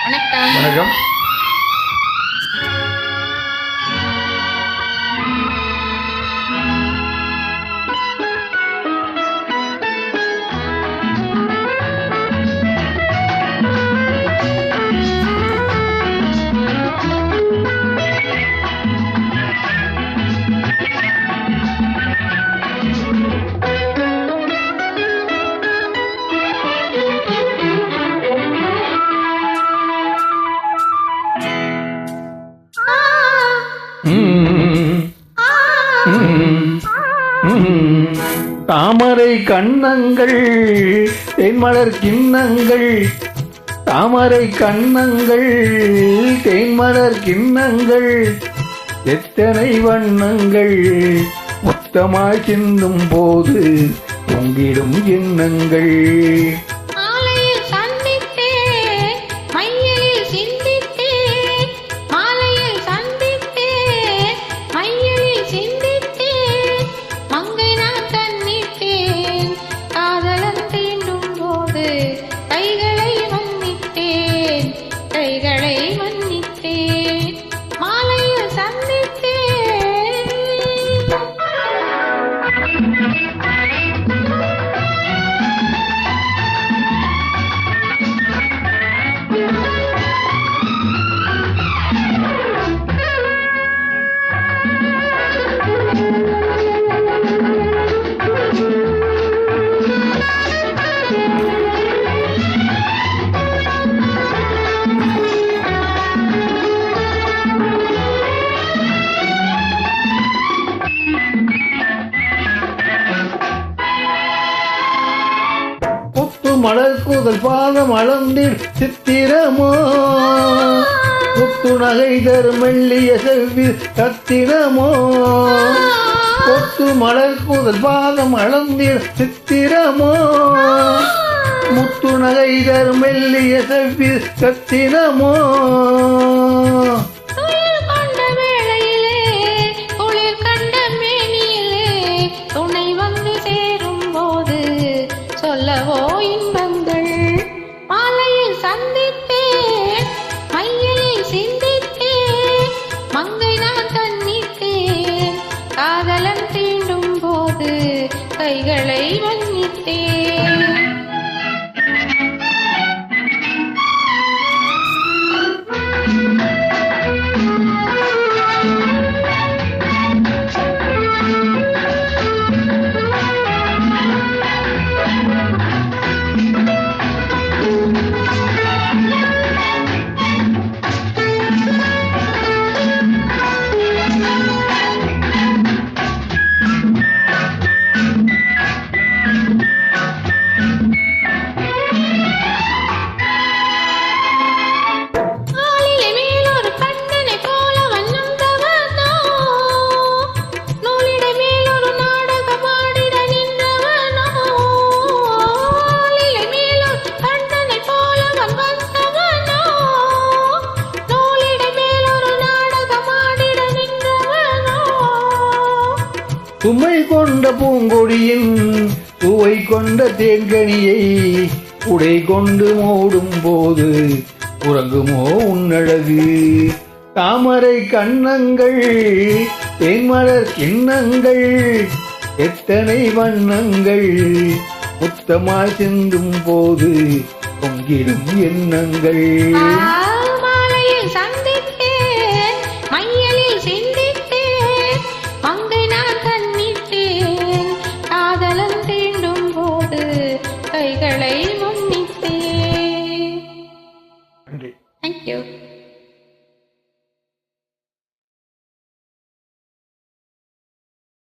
வணக்கம். வணக்கம். தாமரை கண்ணங்கள் தேன்மலர் கிண்ணங்கள், தாமரை கண்ணங்கள் தேன்மலர் கிண்ணங்கள், எத்தனை வண்ணங்கள் மொத்தமாய் சிந்தும் போது பொங்கிடும் எண்ணங்கள். மலர் கூதல் பாதம் அளந்தில் சித்திரமோ, முத்து நகை தரும் மெல்லிய செவ்வி சத்திரமோ. கொத்து மலர் கூதல் பாதம் அளந்தில் சித்திரமோ, முத்து நகை தரும் மெல்லிய செவ்வி சத்திரமோ. சொல்லவோ இன்பங்கள் மாலையில் சந்தித்தேன், மையலில் சிந்தித்தேன், மங்கை நான் கண்ணித்தேன், காதலன் தீண்டும் போது கைகளை மன்னித்தேன். சுமை கொண்ட பூங்கொடியின் பூவை கொண்ட தேன்கனியை உடை கொண்டு மூடும் போது உறங்குமோ உன்னழகு. தாமரை கண்ணங்கள் தேன்மலர் கிண்ணங்கள், எத்தனை வண்ணங்கள் முத்தமாய் சிந்தும் போது பொங்கிடும் எண்ணங்கள். கைகளை முன்னித்தேன். நன்றி. Thank you.